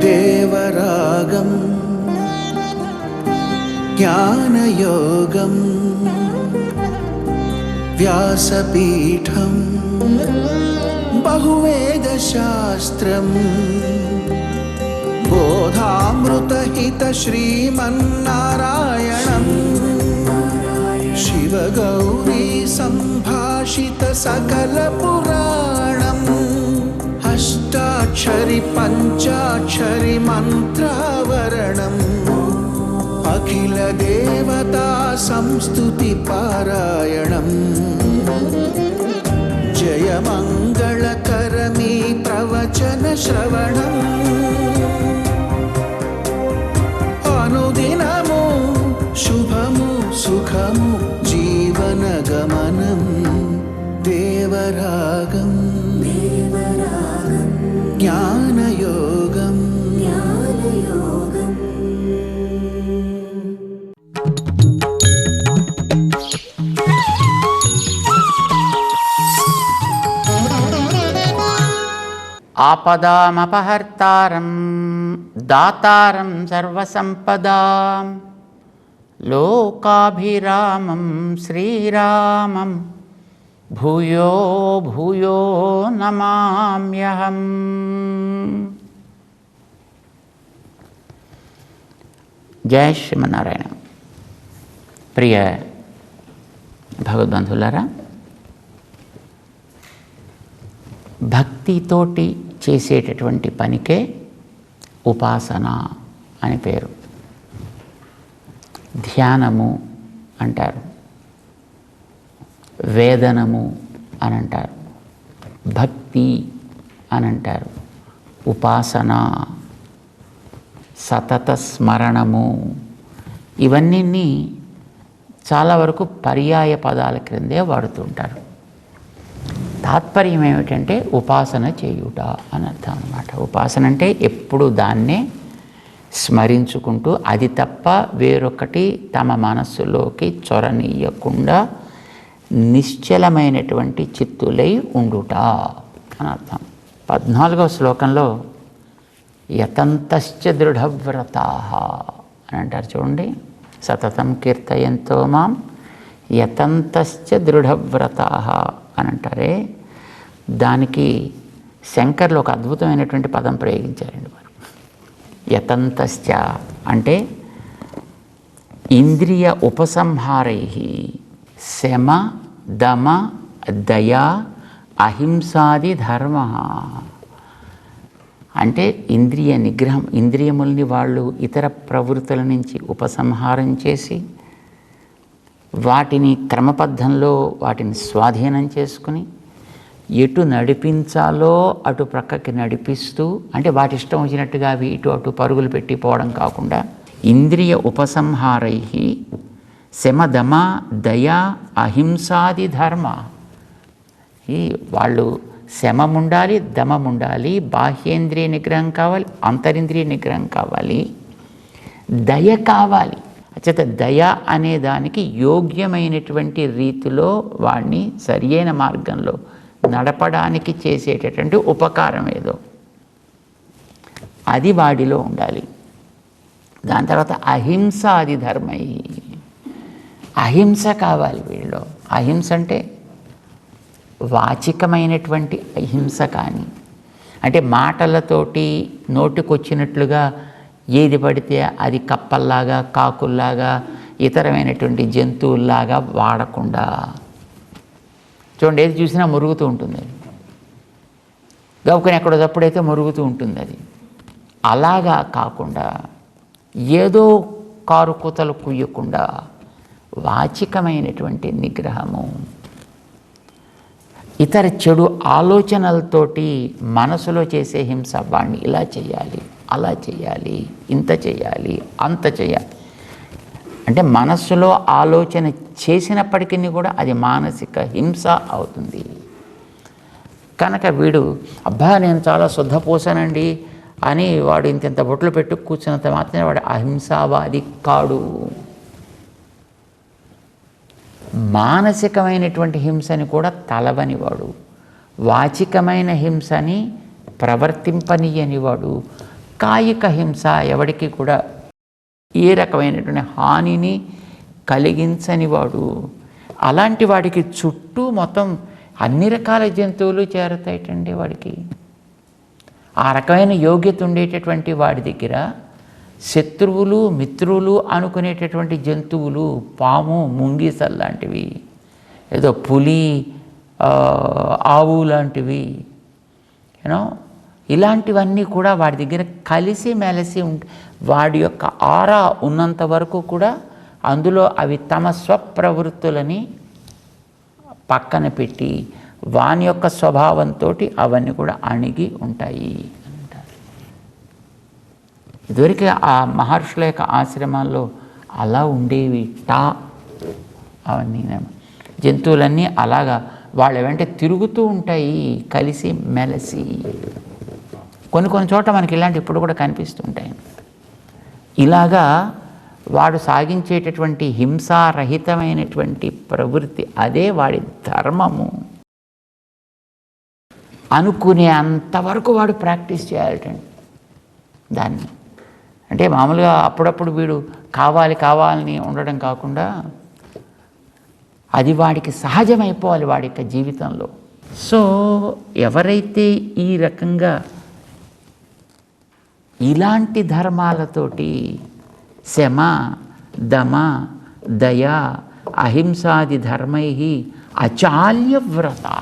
దేవరాగం జ్ఞానయోగం వ్యాసపీఠం బహువేదశాస్త్రం బోధామృతహిత శ్రీమన్నారాయణం శివగౌరీ సంభాషిత సకల పురాణం అష్టాక్షరి పంచాక్షరి మంత్రావరణం అఖిల దేవతా సంస్తుతి పారాయణం జయమంగళకరమీ ప్రవచన శ్రవణం అనుదినము శుభము సుఖము జీవన గమనం దేవరాగం జ్ఞానయోగం ఆపదామపహర్తారం దాతారం సర్వసంపదాం లోకాభిరామం శ్రీరామం భూయో భూయో నమామ్యహం. జయ శ్రీమన్నారాయణ. ప్రియ భగవద్బంధులారా, భక్తితోటి చేసేటటువంటి పనికే ఉపాసన అని పేరు. ధ్యానము అంటారు, వేదనము అని అంటారు, భక్తి అని అంటారు, ఉపాసన, సతత స్మరణము, ఇవన్నీ చాలా వరకు పర్యాయ పదాల క్రిందే వాడుతుంటారు. తాత్పర్యం ఏమిటంటే ఉపాసన చేయుట అని అర్థం అన్నమాట. ఉపాసన అంటే ఎప్పుడు దాన్నే స్మరించుకుంటూ అది తప్ప వేరొకటి తమ మనస్సులోకి చొరనీయకుండా నిశ్చలమైనటువంటి చిత్తులై ఉండుట అని అర్థం. 14వ శ్లోకంలో యతంతశ్చ దృఢవ్రతాః అని అంటారు చూడండి. సతతం కీర్తయంతో మాం యతంతశ్చ దృఢవ్రతాః అని అంటారే, దానికి శంకర్లు ఒక అద్భుతమైనటువంటి పదం ప్రయోగించారండి వారు. యతంతశ్చ అంటే ఇంద్రియ ఉపసంహారై శమ దమ దయా అహింసాది ధర్మ. అంటే ఇంద్రియ నిగ్రహం, ఇంద్రియముల్ని వాళ్ళు ఇతర ప్రవృత్తుల నుంచి ఉపసంహారం చేసి వాటిని క్రమబద్ధంలో వాటిని స్వాధీనం చేసుకుని ఎటు నడిపించాలో అటు ప్రక్కకి నడిపిస్తూ, అంటే వాటి ఇష్టం వచ్చినట్టుగా అవి ఇటు అటు పరుగులు పెట్టిపోవడం కాకుండా ఇంద్రియ ఉపసంహారై శమదమ దయా అహింసాది ధర్మ. వాళ్ళు శమముండాలి, దమముండాలి, బాహ్యేంద్రియ నిగ్రహం కావాలి, అంతరింద్రియ నిగ్రహం కావాలి, దయ కావాలి. అచేత దయ అనే దానికి యోగ్యమైనటువంటి రీతిలో వాడిని సరియైన మార్గంలో నడపడానికి చేసేటటువంటి ఉపకారం ఏదో అది వాడిలో ఉండాలి. దాని తర్వాత అహింసాది ధర్మై, అహింస కావాలి వీళ్ళలో. అహింస అంటే వాచికమైనటువంటి అహింస కానీ, అంటే మాటలతోటి నోటికొచ్చినట్లుగా ఏది పడితే అది కప్పల్లాగా, కాకుల్లాగా, ఇతరమైనటువంటి జంతువుల్లాగా వాడకుండా. చూడండి, ఏది చూసినా మురుగుతూ ఉంటుంది, అది గవ్వుకొని ఎక్కడో తప్పుడైతే మురుగుతూ ఉంటుంది. అది అలాగా కాకుండా ఏదో కారు కూతలు కుయ్యకుండా వాచికమైనటువంటి నిగ్రహము, ఇతర చెడు ఆలోచనలతోటి మనసులో చేసే హింస, వాడిని ఇలా చేయాలి, అలా చేయాలి, ఇంత చేయాలి, అంత చేయాలి అంటే మనస్సులో ఆలోచన చేసినప్పటికీ కూడా అది మానసిక హింస అవుతుంది. కనుక వీడు అబ్బా నేను చాలా శుద్ధపోసానండి అని వాడు ఇంత బొట్లు పెట్టు కూర్చున్నంత మాత్రమే వాడు అహింసావాది కాడు. మానసికమైనటువంటి హింసని కూడా తలవని వాడు, వాచికమైన హింసని ప్రవర్తింపనీయనివాడు, కాయిక హింస ఎవడికి కూడా ఏ రకమైనటువంటి హానిని కలిగించనివాడు. అలాంటి వాడికి చుట్టూ మొత్తం అన్ని రకాల జంతువులు చేరతాయిటండి వాడికి. ఆ రకమైన యోగ్యత ఉండేటటువంటి వాడి దగ్గర శత్రువులు మిత్రులు అనుకునేటటువంటి జంతువులు, పాము ముంగీసలు లాంటివి, ఏదో పులి ఆవు లాంటివి, యూనో ఇలాంటివన్నీ కూడా వాడి దగ్గర కలిసి మెలిసి వాడి యొక్క ఆరా ఉన్నంత వరకు కూడా అందులో అవి తమ స్వప్రవృత్తులని పక్కన పెట్టి వాని యొక్క స్వభావంతో అవన్నీ కూడా అణిగి ఉంటాయి అంటారు. ఇదివరకు ఆ మహర్షుల యొక్క ఆశ్రమాల్లో అలా ఉండేవి అవన్నీ జంతువులన్నీ అలాగా వాళ్ళ వెంట తిరుగుతూ ఉంటాయి కలిసి మెలిసి. కొన్ని చోట మనకి ఇలాంటి ఇప్పుడు కూడా కనిపిస్తుంటాయి. ఇలాగా వాడు సాగించేటటువంటి హింసారహితమైనటువంటి ప్రవృత్తి, అదే వాడి ధర్మము అనుకునే అంతవరకు వాడు ప్రాక్టీస్ చేయాలటండి దాన్ని. అంటే మామూలుగా అప్పుడప్పుడు వీడు కావాలని ఉండడం కాకుండా అది వాడికి సహజమైపోవాలి వాడి యొక్క జీవితంలో. సో ఎవరైతే ఈ రకంగా ఇలాంటి ధర్మాలతోటి శమ దమ దయ అహింసాది ధర్మై అచాల్యవ్రతా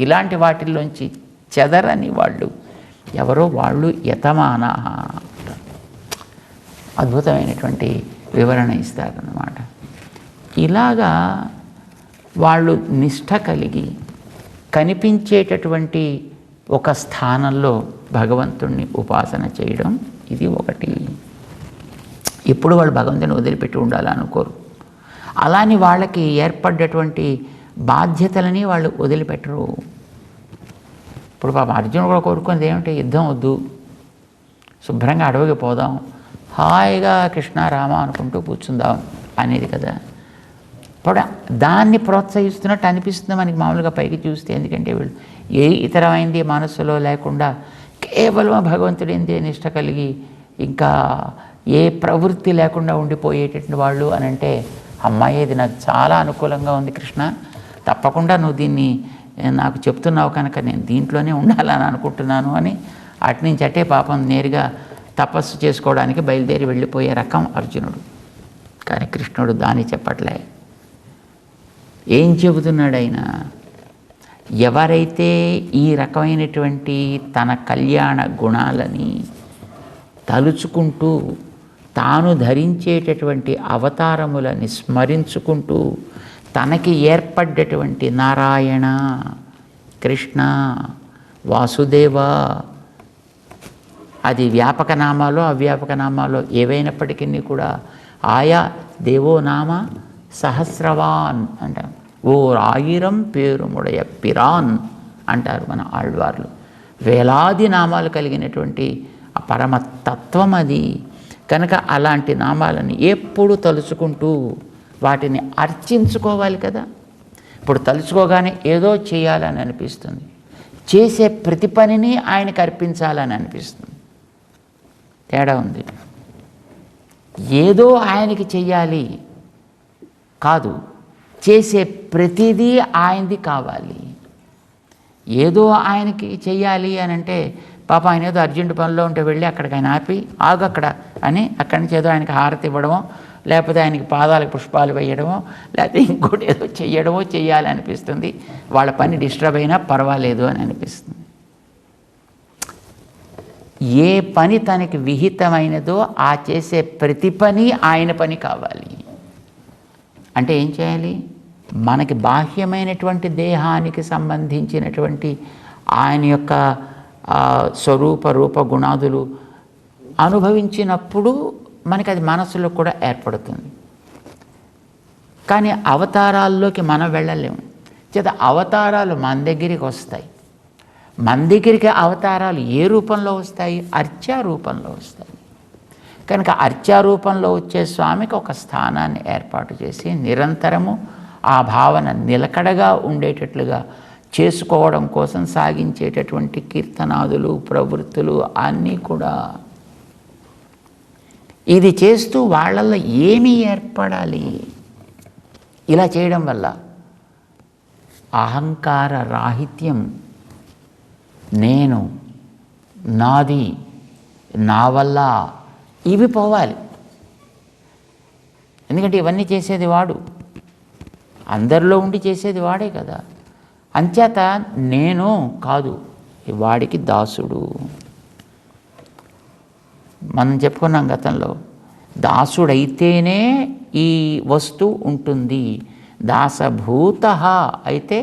ఇలాంటి వాటిల్లోంచి చెదరని వాళ్ళు ఎవరో వాళ్ళు యతమానా. అద్భుతమైనటువంటి వివరణ ఇస్తారన్నమాట. ఇలాగా వాళ్ళు నిష్ఠ కలిగి కనిపించేటటువంటి ఒక స్థానంలో భగవంతుణ్ణి ఉపాసన చేయడం ఇది ఒకటి. ఎప్పుడు వాళ్ళు భగవంతుని వదిలిపెట్టి ఉండాలనుకోరు. అలాని వాళ్ళకి ఏర్పడ్డటువంటి బాధ్యతలని వాళ్ళు వదిలిపెట్టరు. ఇప్పుడు పాప అర్జునుడు కూడా కోరుకునేది ఏమిటి? యుద్ధం వద్దు, శుభ్రంగా అడవికి పోదాం, హాయిగా కృష్ణ రామ అనుకుంటూ కూర్చుందాం అనేది కదా. ఇప్పుడు దాన్ని ప్రోత్సహిస్తున్నట్టు అనిపిస్తుంది మనకి మామూలుగా పైకి చూస్తే. ఎందుకంటే వీళ్ళు ఏ ఇతరమైంది మనస్సులో లేకుండా కేవలం భగవంతుడిందే నిష్ట కలిగి ఇంకా ఏ ప్రవృత్తి లేకుండా ఉండిపోయేటటువంటి వాళ్ళు అని అంటే, అమ్మాయి ఇది నాకు చాలా అనుకూలంగా ఉంది కృష్ణ, తప్పకుండా నువ్వు దీన్ని నాకు చెప్తున్నావు కనుక నేను దీంట్లోనే ఉండాలని అనుకుంటున్నాను అని అటు నుంచి అటే పాపం నేరుగా తపస్సు చేసుకోవడానికి బయలుదేరి వెళ్ళిపోయే రకం అర్జునుడు. కానీ కృష్ణుడు దాన్ని చెప్పట్లే. ఏం చెబుతున్నాడు ఆయన? ఎవరైతే ఈ రకమైనటువంటి తన కళ్యాణ గుణాలని తలుచుకుంటూ తాను ధరించేటటువంటి అవతారములని స్మరించుకుంటూ తనకి ఏర్పడ్డటువంటి నారాయణ, కృష్ణ, వాసుదేవ, అది వ్యాపక నామాలో అవ్యాపక నామాలో ఏవైనప్పటికీ కూడా ఆయా దేవో నామ సహస్రవాన్ అంటారు. ఓ ఆయిరం పేరుముడయ పిరాన్ అంటారు మన ఆళ్వార్లు. వేలాది నామాలు కలిగినటువంటి ఆ పరమతత్వం అది. కనుక అలాంటి నామాలని ఎప్పుడు తలుచుకుంటూ వాటిని అర్చించుకోవాలి కదా. ఇప్పుడు తలుచుకోగానే ఏదో చేయాలని అనిపిస్తుంది, చేసే ప్రతి పనిని ఆయనకు అర్పించాలని అనిపిస్తుంది. తేడా ఉంది. ఏదో ఆయనకి చెయ్యాలి కాదు, చేసే ప్రతిదీ ఆయనది కావాలి. ఏదో ఆయనకి చెయ్యాలి అని అంటే పాప ఆయన ఏదో అర్జెంటు పనిలో ఉంటే వెళ్ళి అక్కడికి ఆయన ఆపి ఆగు అక్కడ అని అక్కడి నుంచి ఏదో ఆయనకి హారతి ఇవ్వడమో, లేకపోతే ఆయనకి పాదాలకు పుష్పాలు వేయడమో, లేకపోతే ఇంకోటి ఏదో చెయ్యడమో చెయ్యాలనిపిస్తుంది. వాళ్ళ పని డిస్టర్బ్ అయినా పర్వాలేదు అని అనిపిస్తుంది. ఏ పని తనకి విహితమైనదో ఆ చేసే ప్రతి పని ఆయన పని కావాలి. అంటే ఏం చేయాలి? మనకి బాహ్యమైనటువంటి దేహానికి సంబంధించినటువంటి ఆయన యొక్క స్వరూప రూప గుణాదులు అనుభవించినప్పుడు మనకి అది మనసులో కూడా ఏర్పడుతుంది. కానీ అవతారాల్లోకి మనం వెళ్ళలేము. చేత అవతారాలు మన దగ్గరికి వస్తాయి. మన దగ్గరికి అవతారాలు ఏ రూపంలో వస్తాయి? అర్చా రూపంలో వస్తాయి. కనుక అర్చా రూపంలో వచ్చే స్వామికి ఒక స్థానాన్ని ఏర్పాటు చేసి నిరంతరము ఆ భావన నిలకడగా ఉండేటట్లుగా చేసుకోవడం కోసం సాగించేటటువంటి కీర్తనాదులు, ప్రవృత్తులు అన్నీ కూడా. ఇది చేస్తూ వాళ్ళల్లో ఏమి ఏర్పడాలి? ఇలా చేయడం వల్ల అహంకార రాహిత్యం, నేను, నాది, నా వల్ల, ఇవి పోవాలి. ఎందుకంటే ఇవన్నీ చేసేది వాడు, అందరిలో ఉండి చేసేది వాడే కదా. అంచేత నేను కాదు, వాడికి దాసుడు. మనం చెప్పుకున్నాం గతంలో, దాసుడైతేనే ఈ వస్తువు ఉంటుంది. దాసభూత అయితే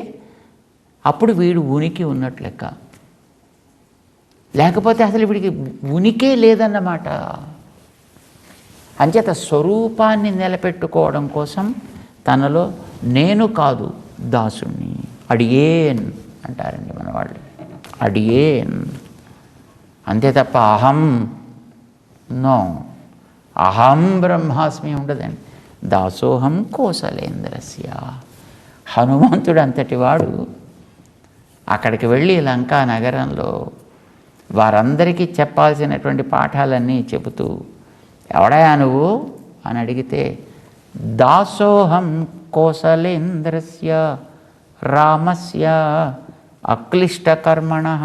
అప్పుడు వీడు ఉనికి ఉన్నట్లు లెక్క, లేకపోతే అసలు వీడికి ఉనికే లేదన్నమాట. అంచేత స్వరూపాన్ని నిలబెట్టుకోవడం కోసం తనలో నేను కాదు దాసుణ్ణి, అడియేన్ అంటారండి మన వాళ్ళు, అడియేన్ అంతే తప్ప అహం నో, అహం బ్రహ్మాస్మి ఉండదండి. దాసోహం కోసలేంద్రస్య. హనుమంతుడు అంతటి వాడు అక్కడికి వెళ్ళి లంకా నగరంలో వారందరికీ చెప్పాల్సినటువంటి పాఠాలన్నీ చెబుతూ, ఎవడయా నువ్వు అని అడిగితే, దాసోహం కోసలేంద్రస్య రామస్య అక్లిష్టకర్మణః.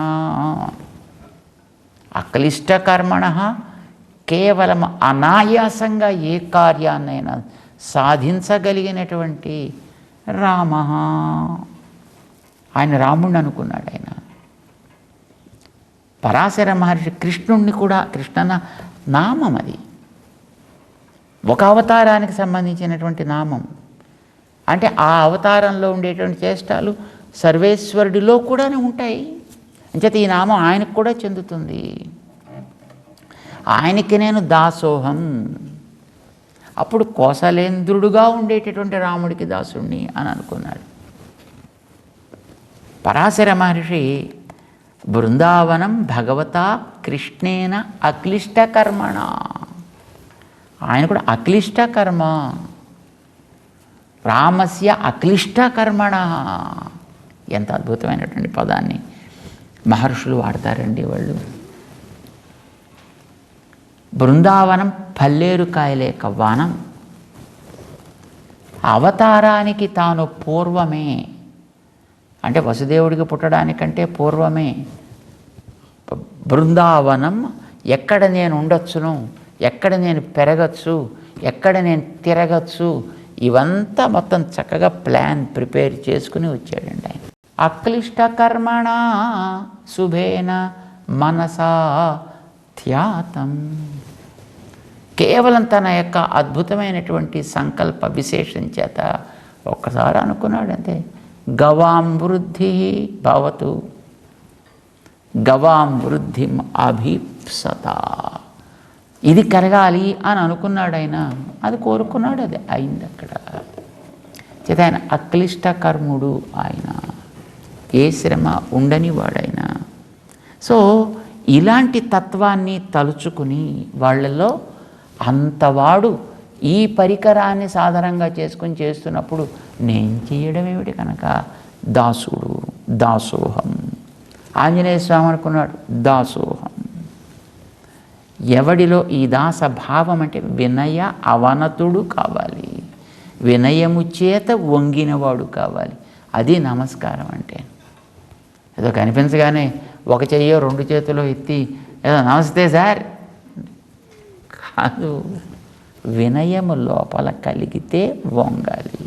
అక్లిష్టకర్మణః కేవలం అనాయాసంగా ఏ కార్యాన్నైనా సాధించగలిగినటువంటి రామ. ఆయన రాముణ్ణి అనుకున్నాడు. ఆయన పరాశర మహర్షి కృష్ణుణ్ణి కూడా, కృష్ణ నామం అది, ఒక అవతారానికి సంబంధించినటువంటి నామం. అంటే ఆ అవతారంలో ఉండేటువంటి చేష్టాలు సర్వేశ్వరుడిలో కూడానే ఉంటాయి. అంచేత ఈ నామం ఆయనకు కూడా చెందుతుంది. ఆయనకి నేను దాసోహం. అప్పుడు కోసలేంద్రుడుగా ఉండేటటువంటి రాముడికి దాసుణ్ణి అని అనుకున్నాడు. పరాశర మహర్షి బృందావనం భగవతా కృష్ణేన అక్లిష్టకర్మణ, ఆయన కూడా అక్లిష్టకర్మ, రామస్య అక్లిష్టకర్మణ. ఎంత అద్భుతమైనటువంటి పదాన్ని మహర్షులు వాడతారండి వాళ్ళు. బృందావనం పల్లేరుకాయలేక వనం. అవతారానికి తాను పూర్వమే, అంటే వసుదేవుడికి పుట్టడానికంటే పూర్వమే బృందావనం. ఎక్కడ నేను ఉండొచ్చును, ఎక్కడ నేను పెరగచ్చు, ఎక్కడ నేను తిరగచ్చు, ఇవంతా మొత్తం చక్కగా ప్లాన్ ప్రిపేర్ చేసుకుని వచ్చాడండి ఆయన. అక్లిష్టకర్మణ శుభేన మనసా ధ్యాతం. కేవలం తన యొక్క అద్భుతమైనటువంటి సంకల్ప విశేషం చేత ఒక్కసారి అనుకున్నాడు అంతే. గవాం వృద్ధి భవతు, గవాం వృద్ధిం అభీప్సత. ఇది కలగాలి అని అనుకున్నాడు ఆయన, అది కోరుకున్నాడు, అది అయింది అక్కడ. చేత ఆయన అక్లిష్ట కర్ముడు, ఆయన ఏ శ్రమ ఉండని వాడైన. సో ఇలాంటి తత్వాన్ని తలుచుకుని వాళ్ళలో అంతవాడు ఈ పరికరాన్ని సాధారణంగా చేసుకుని చేస్తున్నప్పుడు నేను చేయడం ఏమిటి కనుక దాసుడు, దాసోహం. ఆంజనేయ స్వామి అనుకున్నాడు దాసోహం. ఎవడిలో ఈ దాస భావం అంటే వినయ అవనతుడు కావాలి, వినయము చేత వంగినవాడు కావాలి. అది నమస్కారం అంటే. ఏదో కనిపించగానే ఒక చెయ్యో రెండు చేతులో ఎత్తి ఏదో నమస్తే సార్ కాదు, వినయము లోపల కలిగితే వంగాలి.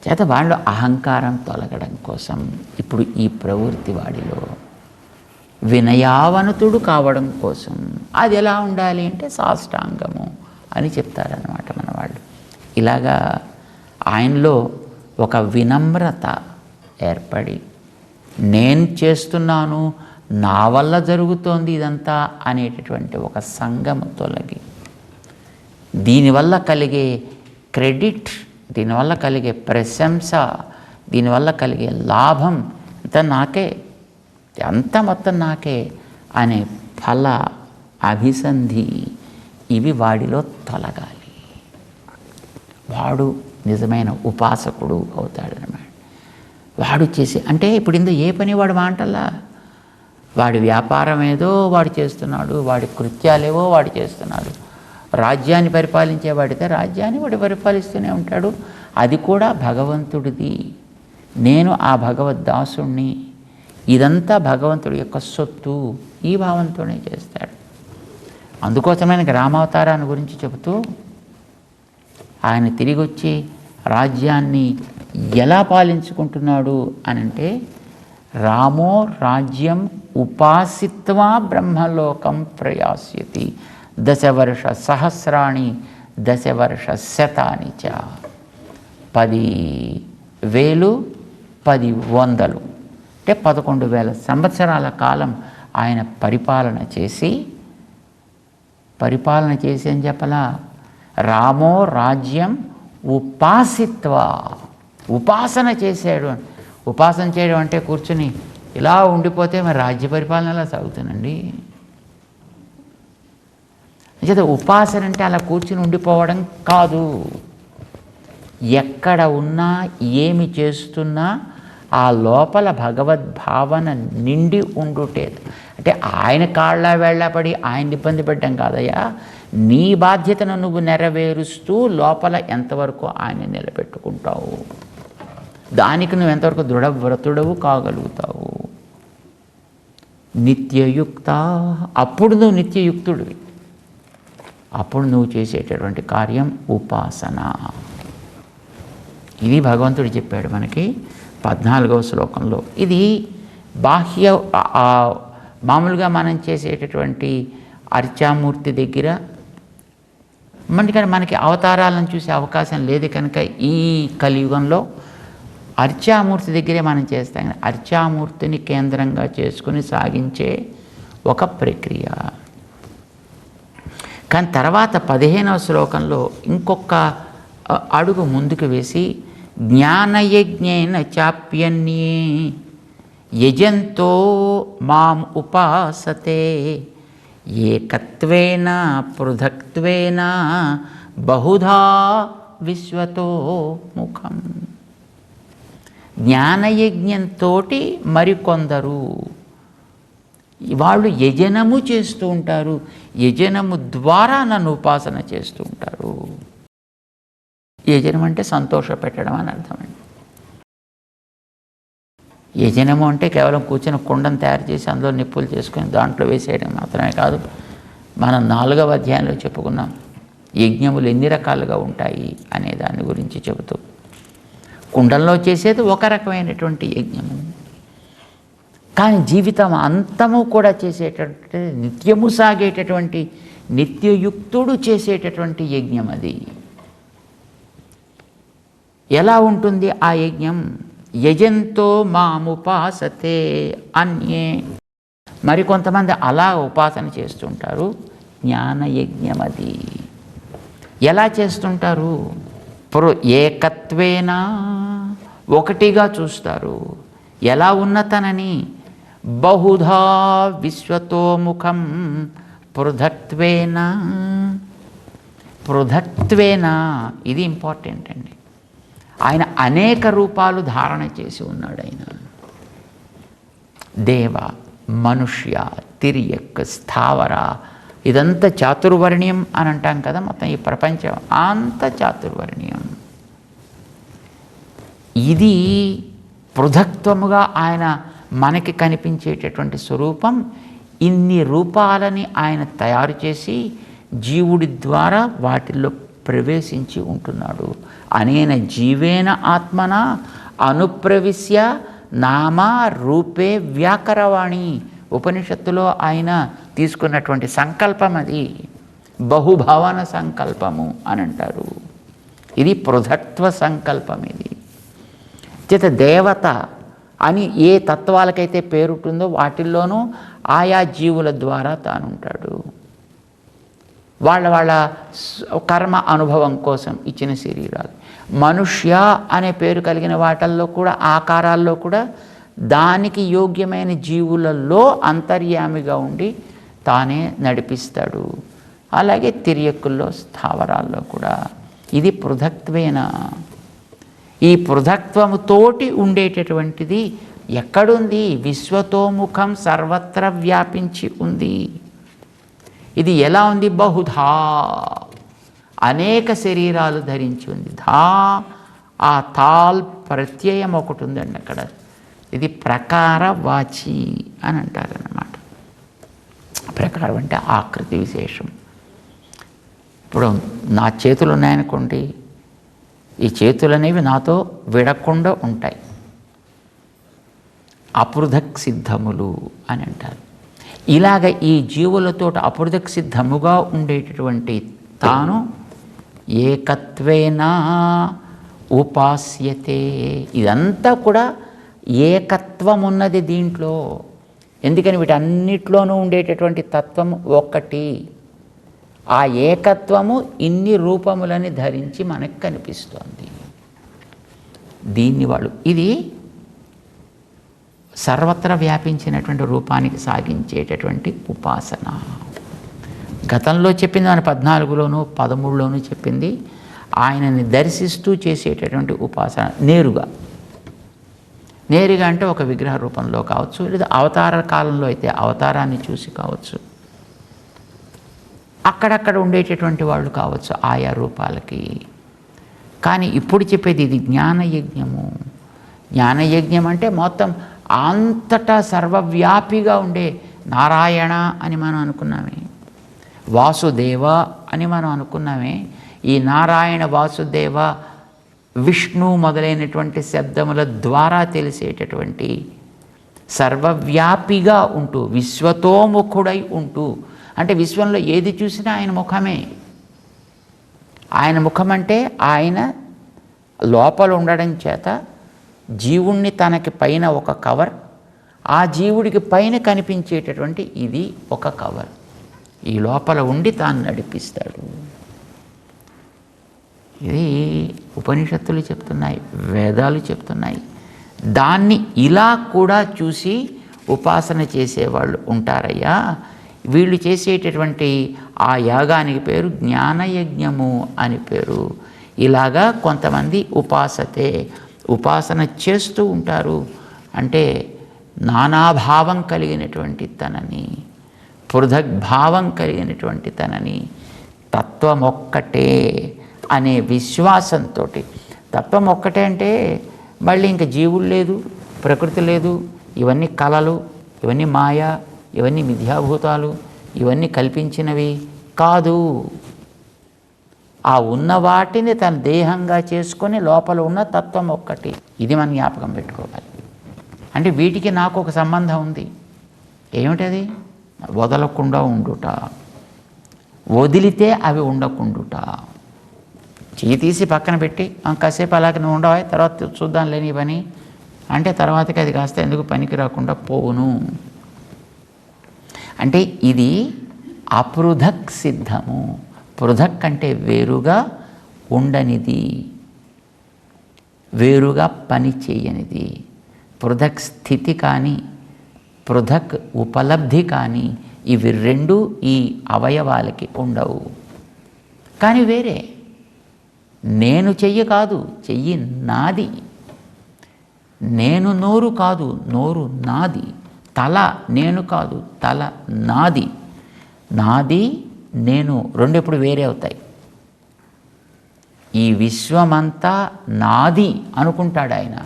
చేత వాళ్ళు అహంకారం తొలగడం కోసం ఇప్పుడు ఈ ప్రవృత్తి వాడిలో వినయావనతుడు కావడం కోసం అది ఎలా ఉండాలి అంటే సాష్టాంగము అని చెప్తారన్నమాట మన వాళ్ళు. ఇలాగా ఆయనలో ఒక వినమ్రత ఏర్పడి నేను చేస్తున్నాను, నా వల్ల జరుగుతోంది ఇదంతా అనేటటువంటి ఒక సంగము తొలగి, దీనివల్ల కలిగే క్రెడిట్, దీనివల్ల కలిగే ప్రశంస, దీనివల్ల కలిగే లాభం అంతా నాకే, అంత మొత్తం నాకే అనే ఫల అభిసంధి ఇవి వాడిలో తొలగాలి. వాడు నిజమైన ఉపాసకుడు అవుతాడనమాట. వాడు చేసి అంటే ఇప్పుడు ఇందులో ఏ పని వాడు మాటల్లా, వాడి వ్యాపారం ఏదో వాడు చేస్తున్నాడు, వాడి కృత్యాలేవో వాడు చేస్తున్నాడు. రాజ్యాన్ని పరిపాలించేవాడితే రాజ్యాన్ని వాడు పరిపాలిస్తూనే ఉంటాడు. అది కూడా భగవంతుడిది, నేను ఆ భగవద్దాసుణ్ణి, ఇదంతా భగవంతుడి యొక్క సొత్తు, ఈ భావంతోనే చేస్తాడు. అందుకోసమైన రామావతారాన్ని గురించి చెబుతూ ఆయన తిరిగి వచ్చి రాజ్యాన్ని ఎలా పాలించుకుంటున్నాడు అనంటే, రామో రాజ్యం ఉపాసిత్వా బ్రహ్మలోకం ప్రయాస్యతి 10 వర్ష సహస్రాణి 10 వర్ష శతాని చ. 10,000 10,100 అంటే 11,000 సంవత్సరాల కాలం ఆయన పరిపాలన చేసి అని చెప్పలా, రామో రాజ్యం ఉపాసిత్వ, ఉపాసన చేశాడు. ఉపాసన చేయడం అంటే కూర్చుని ఇలా ఉండిపోతే మరి రాజ్య పరిపాలన ఎలా సాగుతుందండి? అంటే ఉపాసన అంటే అలా కూర్చుని ఉండిపోవడం కాదు. ఎక్కడ ఉన్నా ఏమి చేస్తున్నా ఆ లోపల భగవద్భావన నిండి ఉండుటే. అంటే ఆయన కాళ్ళ వెళ్ళపడి ఆయన ఇబ్బంది పెట్టడం కాదయ్యా, నీ బాధ్యతను నువ్వు నెరవేరుస్తూ లోపల ఎంతవరకు ఆయన నిలబెట్టుకుంటావు, దానికి నువ్వు ఎంతవరకు దృఢవ్రతుడవు కాగలుగుతావు. నిత్యయుక్త, అప్పుడు నువ్వు నిత్యయుక్తుడివి, అప్పుడు నువ్వు చేసేటటువంటి కార్యం ఉపాసన. ఇది భగవంతుడు చెప్పాడు మనకి 14వ శ్లోకంలో. ఇది బాహ్య మామూలుగా మనం చేసేటటువంటి అర్చామూర్తి దగ్గర మనకి అవతారాలను చూసే అవకాశం లేదు కనుక ఈ కలియుగంలో అర్చామూర్తి దగ్గరే మనం చేస్తాం. అర్చామూర్తిని కేంద్రంగా చేసుకుని సాగించే ఒక ప్రక్రియ. కానీ తర్వాత 15వ శ్లోకంలో ఇంకొక అడుగు ముందుకు వేసి, జ్ఞానయజ్ఞేన చాప్యన్యే యజంతో మాం ఉపాసతే ఏకత్వేన పృథక్త్వేన బహుధా విశ్వతో ముఖం. జ్ఞానయజ్ఞంతో మరికొందరు వాళ్ళు యజనము చేస్తూ ఉంటారు, యజనము ద్వారా నన్ను ఉపాసన చేస్తూ ఉంటారు. యజనం అంటే సంతోష పెట్టడం అని అర్థమండి. యజనము అంటే కేవలం కూర్చొని కుండను తయారు చేసి అందులో నిప్పులు చేసుకొని దాంట్లో వేసేయడం మాత్రమే కాదు. మనం 4వ అధ్యాయంలో చెప్పుకున్నాం యజ్ఞములు ఎన్ని రకాలుగా ఉంటాయి అనే దాని గురించి చెబుతూ, కుండంలో చేసేది ఒక రకమైనటువంటి యజ్ఞము, కానీ జీవితం అంతము కూడా చేసేటటువంటి నిత్యము సాగేటటువంటి నిత్యయుక్తుడు చేసేటటువంటి యజ్ఞం అది. ఎలా ఉంటుంది ఆ యజ్ఞం? యజంతో మాముపాసతే అన్యే, మరికొంతమంది అలా ఉపాసన చేస్తుంటారు. జ్ఞానయజ్ఞం అది. ఎలా చేస్తుంటారు? ఏకత్వేన, ఒకటిగా చూస్తారు. ఎలా ఉన్నతనని? బహుధా విశ్వతో ముఖం పృథక్త్వేన. పృథక్త్వేన ఇది ఇంపార్టెంట్ అండి. ఆయన అనేక రూపాలు ధారణ చేసి ఉన్నాడు. ఆయన దేవ, మనుష్య, తిరియక్, స్థావర, ఇదంతా చాతుర్వర్ణ్యం అని అంటాం కదా. మొత్తం ఈ ప్రపంచం అంత చాతుర్వర్ణ్యం. ఇది పృథక్త్వముగా ఆయన మనకి కనిపించేటటువంటి స్వరూపం. ఇన్ని రూపాలని ఆయన తయారు చేసి జీవుడి ద్వారా వాటిల్లో ప్రవేశించి ఉంటున్నాడు. అనేన జీవేన ఆత్మన అనుప్రవిశ్య నామా రూపే వ్యాకరవాణి. ఉపనిషత్తులో ఆయన తీసుకున్నటువంటి సంకల్పం అది. బహుభవన సంకల్పము అని అంటారు. ఇది పృథక్త్వ సంకల్పం. ఇది చేత దేవత అని ఏ తత్వాలకైతే పేరుంటుందో వాటిల్లోనూ ఆయా జీవుల ద్వారా తానుంటాడు. వాళ్ళ కర్మ అనుభవం కోసం ఇచ్చిన శరీరాలు. మనుష్య అనే పేరు కలిగిన వాటిల్లో కూడా, ఆకారాల్లో కూడా దానికి యోగ్యమైన జీవులలో అంతర్యామిగా ఉండి తానే నడిపిస్తాడు. అలాగే తిరియక్కుల్లో, స్థావరాల్లో కూడా ఇది పృథక్త్వేన. ఈ పృథక్త్వముతోటి ఉండేటటువంటిది ఎక్కడుంది? విశ్వతోముఖం, సర్వత్ర వ్యాపించి ఉంది. ఇది ఎలా ఉంది? బహుధా, అనేక శరీరాలు ధరించి ఉంది. ధా, ఆ తాల్ ప్రత్యయం ఒకటి ఉందండి అక్కడ. ఇది ప్రకార వాచి అని అంటారన్నమాట. ప్రకారం అంటే ఆకృతి విశేషం. ఇప్పుడు నా చేతులు ఉన్నాయనుకోండి, ఈ చేతులు అనేవి నాతో విడకుండా ఉంటాయి. అపృథక్ సిద్ధములు అని అంటారు. ఇలాగ ఈ జీవులతో అపృథక్ సిద్ధముగా ఉండేటటువంటి తాను ఏకత్వేన ఉపాస్యతే. ఇదంతా కూడా ఏకత్వం ఉన్నది దీంట్లో. ఎందుకని? వీటన్నిటిలోనూ ఉండేటటువంటి తత్వం ఒక్కటి. ఆ ఏకత్వము ఇన్ని రూపములని ధరించి మనకు కనిపిస్తోంది. దీన్ని వాళ్ళు, ఇది సర్వత్రా వ్యాపించినటువంటి రూపానికి సాగించేటటువంటి ఉపాసన. గతంలో చెప్పింది మన 14లోనూ 13లోనూ చెప్పింది. ఆయనని దర్శిస్తూ చేసేటటువంటి ఉపాసన నేరుగా అంటే ఒక విగ్రహ రూపంలో కావచ్చు, లేదా అవతార కాలంలో అయితే అవతారాన్ని చూసి కావచ్చు, అక్కడక్కడ ఉండేటటువంటి వాళ్ళు కావచ్చు ఆయా రూపాలకి. కానీ ఇప్పుడు చెప్పేది ఇది జ్ఞానయజ్ఞము. జ్ఞానయజ్ఞం అంటే మొత్తం అంతటా సర్వవ్యాపిగా ఉండే నారాయణ అని మనం అనుకున్నామే, వాసుదేవ అని మనం అనుకున్నామే. ఈ నారాయణ, వాసుదేవ, విష్ణు మొదలైనటువంటి శబ్దముల ద్వారా తెలిసేటటువంటి సర్వవ్యాపిగా ఉంటూ, విశ్వతోముఖుడై ఉంటూ, అంటే విశ్వంలో ఏది చూసినా ఆయన ముఖమే. ఆయన ముఖం అంటే ఆయన లోపల ఉండడం చేత జీవుణ్ణి తనకి పైన ఒక కవర్, ఆ జీవుడికి పైన కనిపించేటటువంటి ఇది ఒక కవర్. ఈ లోపల ఉండి తాను నడిపిస్తాడు. ఇది ఉపనిషత్తులు చెప్తున్నాయి, వేదాలు చెప్తున్నాయి. దాన్ని ఇలా కూడా చూసి ఉపాసన చేసేవాళ్ళు ఉంటారయ్యా. వీళ్ళు చేసేటటువంటి ఆ యాగానికి పేరు జ్ఞానయజ్ఞము అని పేరు. ఇలాగా కొంతమంది ఉపాసన చేస్తూ ఉంటారు. అంటే నానాభావం కలిగినటువంటి తనని, పృథగ్భావం కలిగినటువంటి తనని, తత్వం ఒక్కటే అనే విశ్వాసంతో. తత్వం ఒక్కటే అంటే మళ్ళీ ఇంకా జీవులు లేదు, ప్రకృతి లేదు, ఇవన్నీ కళలు, ఇవన్నీ మాయ, ఇవన్నీ మిథ్యాభూతాలు, ఇవన్నీ కల్పించినవి కాదు. ఆ ఉన్న వాటిని తన దేహంగా చేసుకొని లోపల ఉన్న తత్వం ఒక్కటి. ఇది మనం జ్ఞాపకం పెట్టుకోవాలి. అంటే వీటికి నాకు ఒక సంబంధం ఉంది. ఏమిటది? వదలకుండా ఉండుట, వదిలితే అవి ఉండకుండుట. చెయ్యి తీసి పక్కన పెట్టి కాసేపు అలాగే నువ్వు ఉండవా, తర్వాత చూద్దాం లేని పని అంటే తర్వాతకి అది కాస్త ఎందుకు పనికి రాకుండా పోవును. అంటే ఇది అపృథక్ సిద్ధము. పృథక్ అంటే వేరుగా ఉండనిది, వేరుగా పని చేయనిది. పృథక్ స్థితి కానీ పృథక్ ఉపలబ్ధి కానీ ఇవి రెండు ఈ అవయవాలకి ఉండవు. కానీ వేరే. నేను చెయ్యి కాదు, చెయ్యి నాది. నేను నోరు కాదు, నోరు నాది. తల నేను కాదు, తల నాది. నాది నేను రెండు ఎప్పుడు వేరే అవుతాయి. ఈ విశ్వమంతా నాది అనుకుంటాడు ఆయన.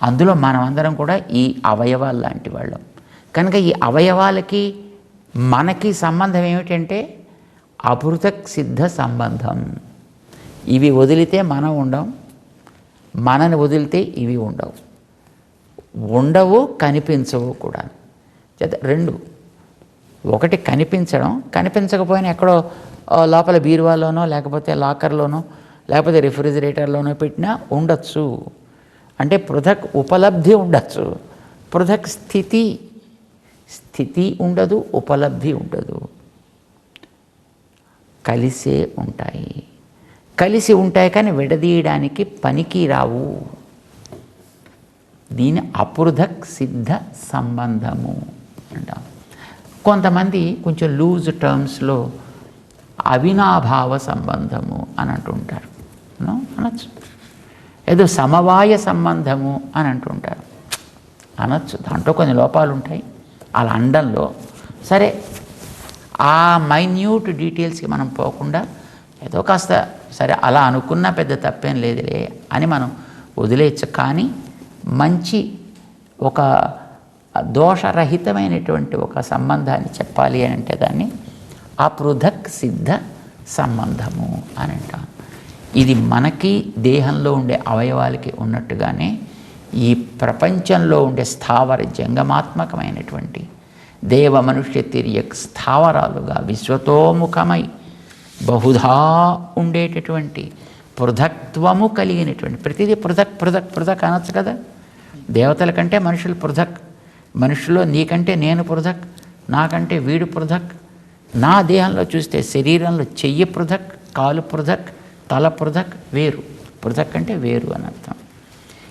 అందులో మనమందరం కూడా ఈ అవయవాలు లాంటి వాళ్ళం. కనుక ఈ అవయవాలకి మనకి సంబంధం ఏమిటంటే అపృథక్ సిద్ధ సంబంధం. ఇవి వదిలితే మనం ఉండం, మనని వదిలితే ఇవి ఉండవు, కనిపించవు కూడా. రెండు, ఒకటి కనిపించడం, కనిపించకపోయినా ఎక్కడో లోపల బీరువాలోనో లేకపోతే లాకర్లోనో లేకపోతే రిఫ్రిజిరేటర్లోనో పెట్టినా ఉండొచ్చు. అంటే పృథక్ ఉపలబ్ధి ఉండొచ్చు, పృథక్ స్థితి ఉండదు, ఉపలబ్ధి ఉండదు. కలిసి ఉంటాయి కానీ విడదీయడానికి పనికి రావు. దీని అపృథక్ సిద్ధ సంబంధము అంటాం. కొంతమంది కొంచెం లూజ్ టర్మ్స్లో అవినాభావ సంబంధము అని అంటుంటారు. అనొచ్చు. ఏదో సమవాయ సంబంధము అని అంటుంటారు. అనొచ్చు, దాంట్లో కొన్ని లోపాలు ఉంటాయి అలా అండంలో. సరే, ఆ మైన్యూట్ డీటెయిల్స్కి మనం పోకుండా ఏదో కాస్త సరే అలా అనుకున్నా పెద్ద తప్పేం లేదులే అని మనం వదిలేయచ్చు. కానీ మంచి ఒక దోషరహితమైనటువంటి ఒక సంబంధాన్ని చెప్పాలి అని అంటే దాన్ని అపృథక్ సిద్ధ సంబంధము అని అంటాం. ఇది మనకి దేహంలో ఉండే అవయవాలకి ఉన్నట్టుగానే ఈ ప్రపంచంలో ఉండే స్థావర జంగమాత్మకమైనటువంటి దేవ మనుష్య తిర్యక్ స్థావరాలుగా విశ్వతోముఖమై బహుధా ఉండేటటువంటి పృథక్త్వము కలిగినటువంటి ప్రతిదీ పృథక్ పృథక్ పృథక్ అనొచ్చు కదా. దేవతల కంటే మనుషులు పృథక్, మనుషుల్లో నీకంటే నేను పృథక్, నాకంటే వీడు పృథక్, నా దేహంలో చూస్తే శరీరంలో చెయ్యి పృథక్, కాలు పృథక్, తల పృథక్, వేరు. పృథక్ అంటే వేరు అని అర్థం.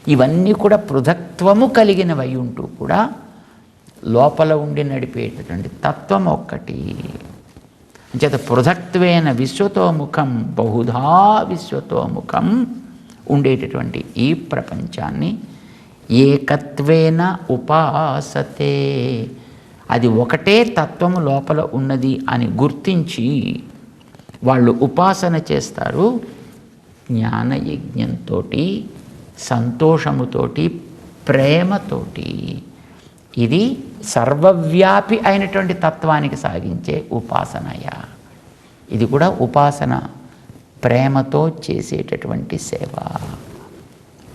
ఇవన్నీ కూడా పృథక్త్వము కలిగినవై ఉంటూ కూడా లోపల ఉండి నడిపేటటువంటి తత్వం ఒక్కటి. అంచేత పృథక్త్వేన విశ్వతోముఖం బహుధా విశ్వతోముఖం ఉండేటటువంటి ఈ ప్రపంచాన్ని ఏకత్వేన ఉపాసతే, అది ఒకటే తత్వము లోపల ఉన్నది అని గుర్తించి వాళ్ళు ఉపాసన చేస్తారు. జ్ఞానయజ్ఞంతో, సంతోషముతోటి, ప్రేమతోటి. ఇది సర్వవ్యాపి అయినటువంటి తత్వానికి సాగించే ఉపాసనయ. ఇది కూడా ఉపాసన, ప్రేమతో చేసేటటువంటి సేవ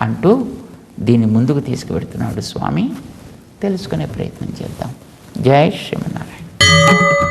అంటూ దీన్ని ముందుకు తీసుకువెడుతున్నాడు స్వామి. తెలుసుకునే ప్రయత్నం చేద్దాం. జై శ్రీమన్నారాయణ.